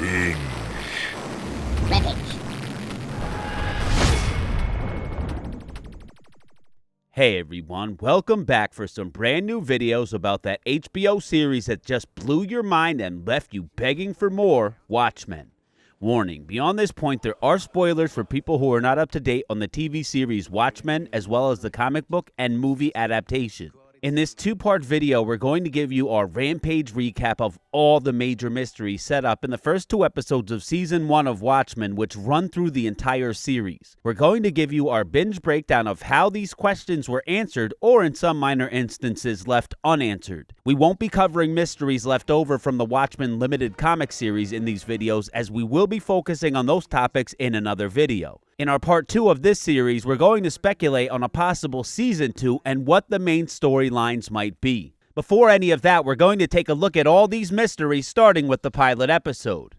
Binge. Rampage. Hey everyone, welcome back for some brand new videos about that HBO series that just blew your mind and left you begging for more, Watchmen. Warning, beyond this point there are spoilers for people who are not up to date on the TV series Watchmen as well as the comic book and movie adaptation. In this two-part video, we're going to give you our Rampage recap of all the major mysteries set up in the first two episodes of Season 1 of Watchmen, which run through the entire series. We're going to give you our binge breakdown of how these questions were answered, or in some minor instances, left unanswered. We won't be covering mysteries left over from the Watchmen limited comic series in these videos, as we will be focusing on those topics in another video. In our part 2 of this series, we're going to speculate on a possible Season 2 and what the main storylines might be. Before any of that, we're going to take a look at all these mysteries, starting with the pilot episode.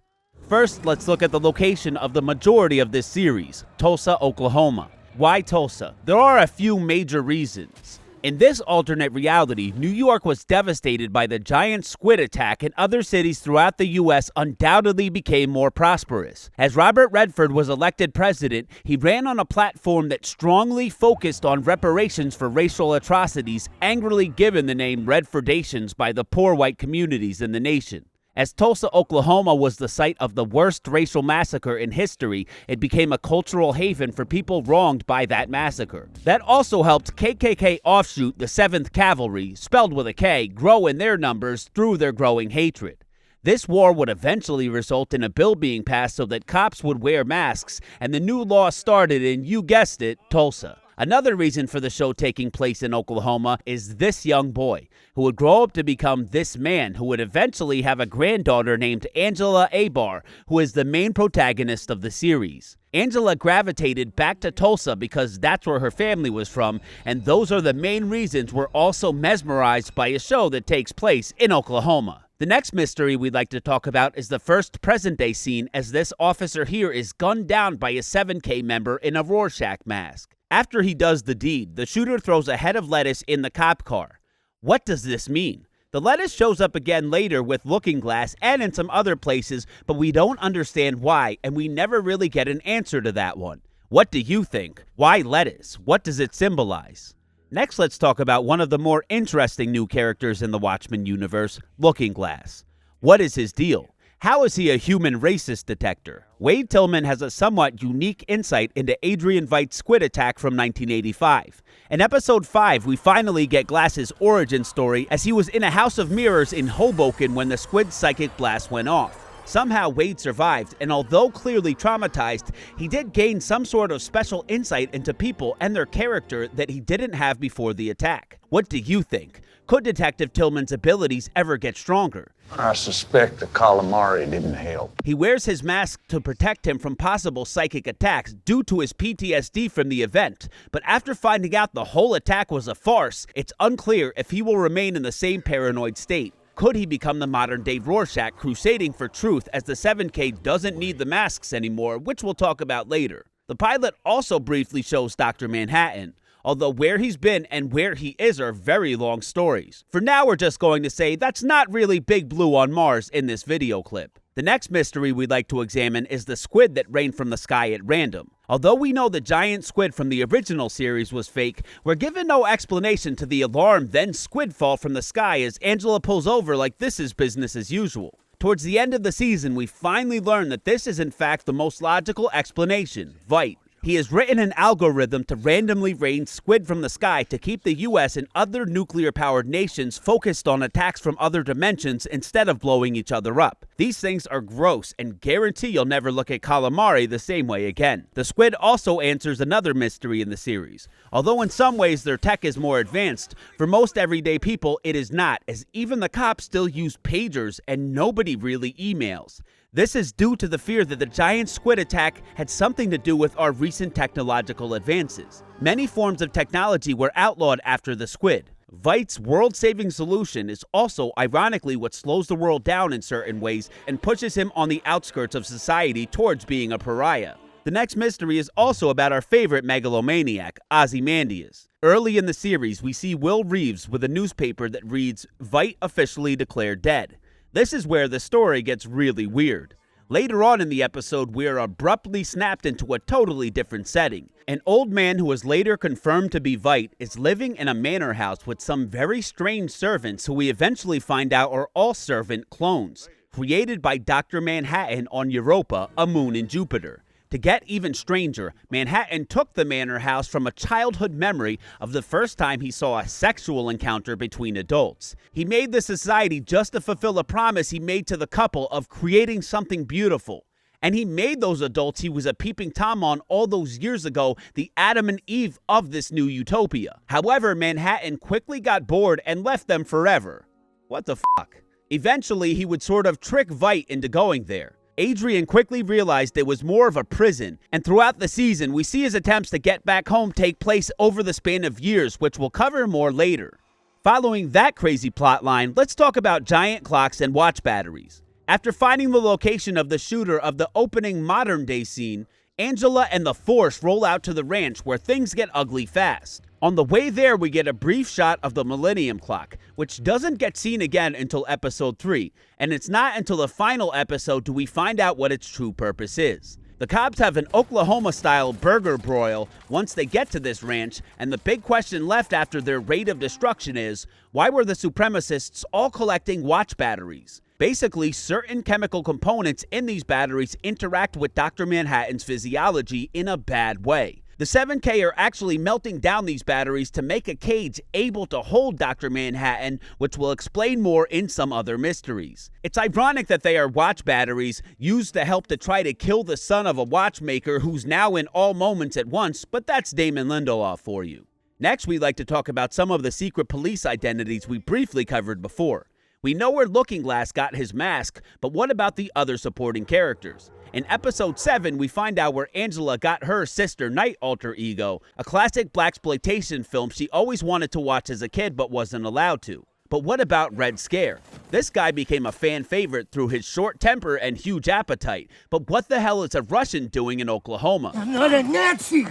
First, let's look at the location of the majority of this series, Tulsa, Oklahoma. Why Tulsa? There are a few major reasons. In this alternate reality, New York was devastated by the giant squid attack, and other cities throughout the U.S. undoubtedly became more prosperous. As Robert Redford was elected president, he ran on a platform that strongly focused on reparations for racial atrocities, angrily given the name Redfordations by the poor white communities in the nation. As Tulsa, Oklahoma was the site of the worst racial massacre in history, it became a cultural haven for people wronged by that massacre. That also helped KKK offshoot, the 7th Cavalry, spelled with a K, grow in their numbers through their growing hatred. This war would eventually result in a bill being passed so that cops would wear masks, and the new law started in, you guessed it, Tulsa. Another reason for the show taking place in Oklahoma is this young boy, who would grow up to become this man, who would eventually have a granddaughter named Angela Abar, who is the main protagonist of the series. Angela gravitated back to Tulsa because that's where her family was from, and those are the main reasons we're also mesmerized by a show that takes place in Oklahoma. The next mystery we'd like to talk about is the first present-day scene, as this officer here is gunned down by a 7K member in a Rorschach mask. After he does the deed, the shooter throws a head of lettuce in the cop car. What does this mean? The lettuce shows up again later with Looking Glass and in some other places, but we don't understand why, and we never really get an answer to that one. What do you think? Why lettuce? What does it symbolize? Next, let's talk about one of the more interesting new characters in the Watchmen universe, Looking Glass. What is his deal? How is he a human racist detector? Wade Tillman has a somewhat unique insight into Adrian Veidt's squid attack from 1985. In episode 5, we finally get Glass's origin story, as he was in a house of mirrors in Hoboken when the squid psychic blast went off. Somehow Wade survived, and although clearly traumatized, he did gain some sort of special insight into people and their character that he didn't have before the attack. What do you think? Could Detective Tillman's abilities ever get stronger? I suspect the calamari didn't help. He wears his mask to protect him from possible psychic attacks due to his PTSD from the event, but after finding out the whole attack was a farce, it's unclear if he will remain in the same paranoid state. Could he become the modern-day Rorschach, crusading for truth, as the 7K doesn't need the masks anymore, which we'll talk about later. The pilot also briefly shows Dr. Manhattan, although where he's been and where he is are very long stories. For now, we're just going to say that's not really Big Blue on Mars in this video clip. The next mystery we'd like to examine is the squid that rained from the sky at random. Although we know the giant squid from the original series was fake, we're given no explanation to the alarm then squid fall from the sky as Angela pulls over like this is business as usual. Towards the end of the season, we finally learn that this is in fact the most logical explanation, Veidt. He has written an algorithm to randomly rain squid from the sky to keep the US and other nuclear-powered nations focused on attacks from other dimensions instead of blowing each other up. These things are gross and guarantee you'll never look at calamari the same way again. The squid also answers another mystery in the series. Although in some ways their tech is more advanced, for most everyday people it is not, as even the cops still use pagers and nobody really emails. This is due to the fear that the giant squid attack had something to do with our recent technological advances. Many forms of technology were outlawed after the squid. Veidt's world-saving solution is also, ironically, what slows the world down in certain ways and pushes him on the outskirts of society towards being a pariah. The next mystery is also about our favorite megalomaniac, Ozymandias. Early in the series, we see Will Reeves with a newspaper that reads, "Veidt officially declared dead." This is where the story gets really weird. Later on in the episode, we are abruptly snapped into a totally different setting. An old man who was later confirmed to be Vite is living in a manor house with some very strange servants who we eventually find out are all servant clones, created by Dr. Manhattan on Europa, a moon in Jupiter. To get even stranger, Manhattan took the manor house from a childhood memory of the first time he saw a sexual encounter between adults. He made the society just to fulfill a promise he made to the couple of creating something beautiful. And he made those adults he was a peeping Tom on all those years ago the Adam and Eve of this new utopia. However, Manhattan quickly got bored and left them forever. What the fuck? Eventually, he would sort of trick Vite into going there. Adrian quickly realized it was more of a prison, and throughout the season, we see his attempts to get back home take place over the span of years, which we'll cover more later. Following that crazy plotline, let's talk about giant clocks and watch batteries. After finding the location of the shooter of the opening modern-day scene, Angela and the Force roll out to the ranch where things get ugly fast. On the way there, we get a brief shot of the Millennium Clock, which doesn't get seen again until episode 3, and it's not until the final episode do we find out what its true purpose is. The cops have an Oklahoma-style burger broil once they get to this ranch, and the big question left after their raid of destruction is, why were the supremacists all collecting watch batteries? Basically, certain chemical components in these batteries interact with Dr. Manhattan's physiology in a bad way. The 7K are actually melting down these batteries to make a cage able to hold Dr. Manhattan, which we'll explain more in some other mysteries. It's ironic that they are watch batteries used to help to try to kill the son of a watchmaker who's now in all moments at once, but that's Damon Lindelof for you. Next, we'd like to talk about some of the secret police identities we briefly covered before. We know where Looking Glass got his mask, but what about the other supporting characters? In episode 7, we find out where Angela got her Sister Night alter ego, a classic blaxploitation film she always wanted to watch as a kid but wasn't allowed to. But what about Red Scare? This guy became a fan favorite through his short temper and huge appetite, but what the hell is a Russian doing in Oklahoma? I'm not a Nazi!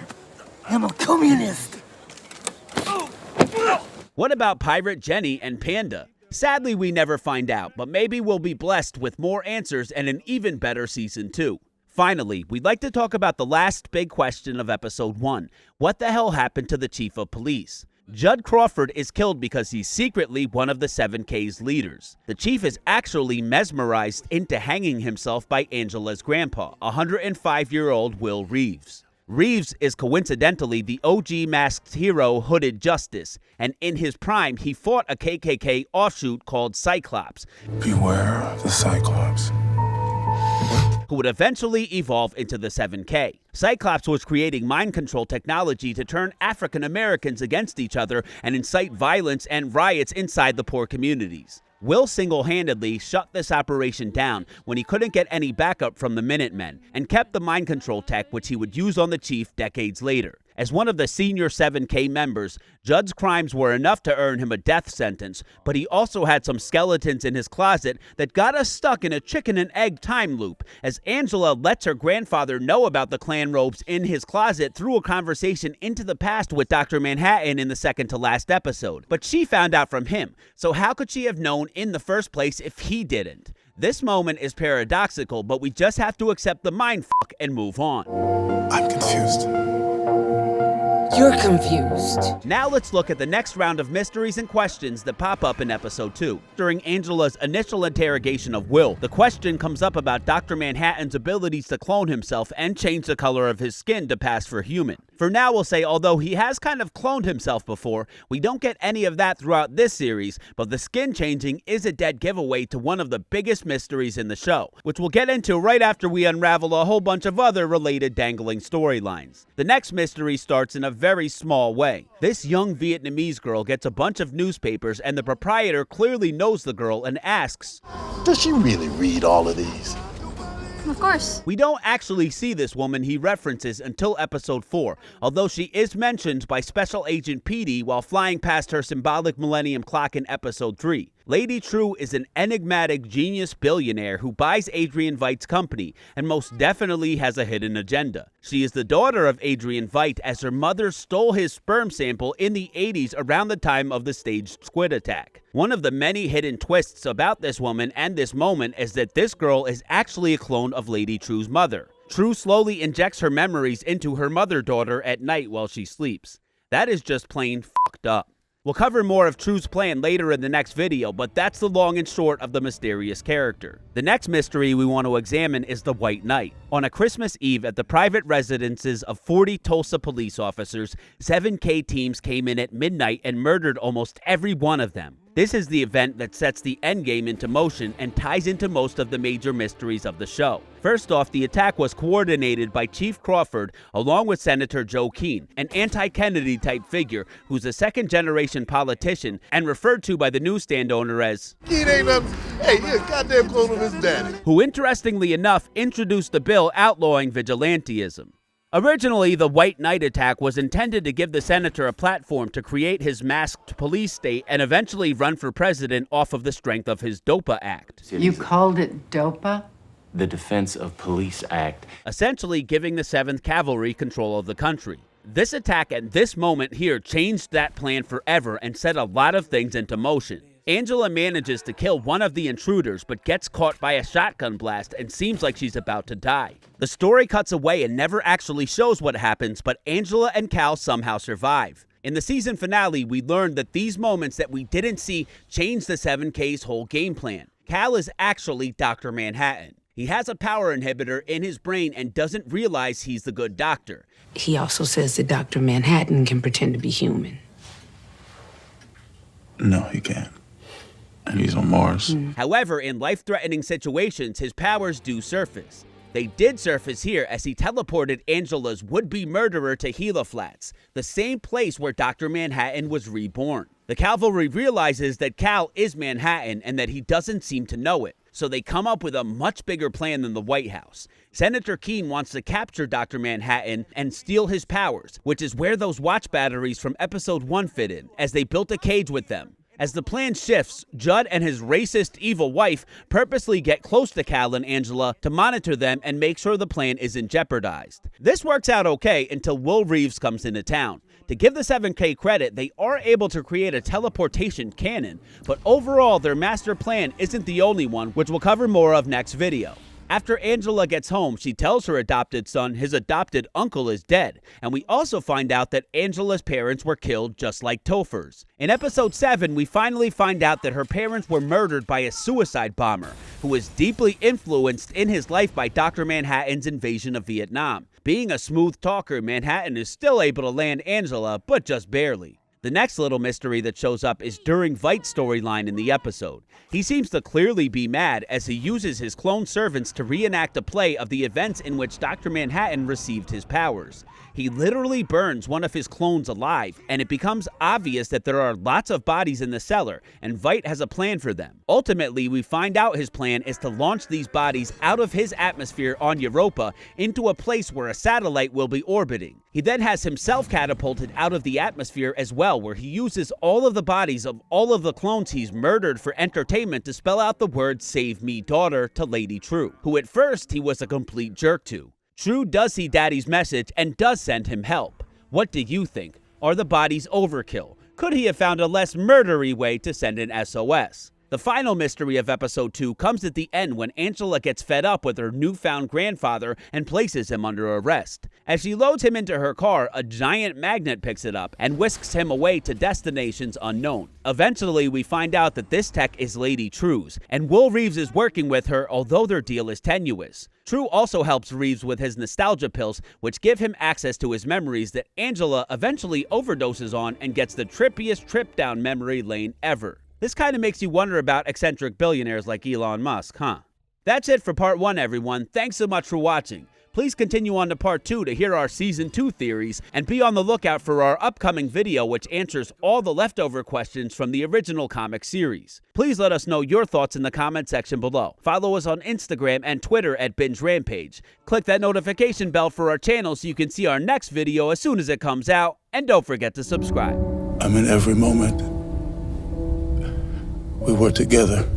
I'm a communist! What about Pirate Jenny and Panda? Sadly, we never find out, but maybe we'll be blessed with more answers and an even better season 2. Finally, we'd like to talk about the last big question of episode 1. What the hell happened to the chief of police? Judd Crawford is killed because he's secretly one of the 7K's leaders. The chief is actually mesmerized into hanging himself by Angela's grandpa, 105-year-old Will Reeves. Reeves is coincidentally the OG masked hero Hooded Justice, and in his prime, he fought a KKK offshoot called Cyclops. Beware the Cyclops. Who would eventually evolve into the 7K. Cyclops was creating mind control technology to turn African Americans against each other and incite violence and riots inside the poor communities. Will single-handedly shut this operation down when he couldn't get any backup from the Minutemen, and kept the mind control tech which he would use on the chief decades later. As one of the senior 7K members, Judd's crimes were enough to earn him a death sentence, but he also had some skeletons in his closet that got us stuck in a chicken and egg time loop, as Angela lets her grandfather know about the Klan robes in his closet through a conversation into the past with Dr. Manhattan in the second to last episode. But she found out from him, so how could she have known in the first place if he didn't? This moment is paradoxical, but we just have to accept the mindfuck and move on. I'm confused. You're confused. Now let's look at the next round of mysteries and questions that pop up in episode 2. During Angela's initial interrogation of Will, the question comes up about Dr. Manhattan's abilities to clone himself and change the color of his skin to pass for human. For now, we'll say although he has kind of cloned himself before, we don't get any of that throughout this series, but the skin changing is a dead giveaway to one of the biggest mysteries in the show, which we'll get into right after we unravel a whole bunch of other related dangling storylines. The next mystery starts in a very small way. This young Vietnamese girl gets a bunch of newspapers, and the proprietor clearly knows the girl and asks, "Does she really read all of these?" Of course. We don't actually see this woman he references until episode 4, although she is mentioned by Special Agent Petey while flying past her symbolic Millennium Clock in episode 3. Lady True is an enigmatic genius billionaire who buys Adrian Veidt's company and most definitely has a hidden agenda. She is the daughter of Adrian Veidt, as her mother stole his sperm sample in the 80s around the time of the staged squid attack. One of the many hidden twists about this woman and this moment is that this girl is actually a clone of Lady True's mother. True slowly injects her memories into her mother-daughter at night while she sleeps. That is just plain fucked up. We'll cover more of True's plan later in the next video, but that's the long and short of the mysterious character. The next mystery we want to examine is the White Knight. On a Christmas Eve at the private residences of 40 Tulsa police officers, 7K teams came in at midnight and murdered almost every one of them. This is the event that sets the endgame into motion and ties into most of the major mysteries of the show. First off, the attack was coordinated by Chief Crawford along with Senator Joe Keene, an anti-Kennedy type figure who's a second-generation politician and referred to by the newsstand owner as Keene ain't nothing. Hey, he's a goddamn clone of his daddy. who interestingly enough introduced the bill outlawing vigilantism. Originally, the White Knight attack was intended to give the senator a platform to create his masked police state and eventually run for president off of the strength of his DOPA Act. You called it DOPA? The Defense of Police Act. Essentially giving the 7th Cavalry control of the country. This attack at this moment here changed that plan forever and set a lot of things into motion. Angela manages to kill one of the intruders but gets caught by a shotgun blast and seems like she's about to die. The story cuts away and never actually shows what happens, but Angela and Cal somehow survive. In the season finale, we learned that these moments that we didn't see changed the 7K's whole game plan. Cal is actually Dr. Manhattan. He has a power inhibitor in his brain and doesn't realize he's the good doctor. He also says that Dr. Manhattan can pretend to be human. No, he can't. And he's on Mars. However, in life-threatening situations, his powers do surface. They did surface here as he teleported Angela's would-be murderer to Gila Flats, the same place where Dr. Manhattan was reborn. The cavalry realizes that Cal is Manhattan and that he doesn't seem to know it, so they come up with a much bigger plan than the White House. Senator Keene wants to capture Dr. Manhattan and steal his powers, which is where those watch batteries from episode 1 fit in, as they built a cage with them. As the plan shifts, Judd and his racist evil wife purposely get close to Cal and Angela to monitor them and make sure the plan isn't jeopardized. This works out okay until Will Reeves comes into town. To give the 7K credit, they are able to create a teleportation cannon, but overall their master plan isn't the only one, which we'll cover more of next video. After Angela gets home, she tells her adopted son his adopted uncle is dead, and we also find out that Angela's parents were killed just like Topher's. In episode 7, we finally find out that her parents were murdered by a suicide bomber who was deeply influenced in his life by Dr. Manhattan's invasion of Vietnam. Being a smooth talker, Manhattan is still able to land Angela, but just barely. The next little mystery that shows up is during Veidt's storyline in the episode. He seems to clearly be mad as he uses his clone servants to reenact a play of the events in which Dr. Manhattan received his powers. He literally burns one of his clones alive, and it becomes obvious that there are lots of bodies in the cellar, and Veidt has a plan for them. Ultimately, we find out his plan is to launch these bodies out of his atmosphere on Europa into a place where a satellite will be orbiting. He then has himself catapulted out of the atmosphere as well, where he uses all of the bodies of all of the clones he's murdered for entertainment to spell out the word "Save me, daughter" to Lady True, who at first he was a complete jerk to. True does see Daddy's message and does send him help. What do you think? Are the bodies overkill? Could he have found a less murdery way to send an SOS? The final mystery of episode 2 comes at the end when Angela gets fed up with her newfound grandfather and places him under arrest. As she loads him into her car, a giant magnet picks it up and whisks him away to destinations unknown. Eventually, we find out that this tech is Lady True's, and Will Reeves is working with her, although their deal is tenuous. True also helps Reeves with his nostalgia pills, which give him access to his memories that Angela eventually overdoses on and gets the trippiest trip down memory lane ever. This kind of makes you wonder about eccentric billionaires like Elon Musk, huh? That's it for part 1, everyone. Thanks so much for watching. Please continue on to part 2 to hear our season 2 theories, and be on the lookout for our upcoming video which answers all the leftover questions from the original comic series. Please let us know your thoughts in the comment section below. Follow us on Instagram and Twitter at Binge Rampage. Click that notification bell for our channel so you can see our next video as soon as it comes out, and don't forget to subscribe. I'm in every moment We were together.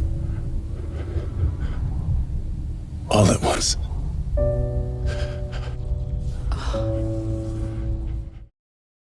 All at once.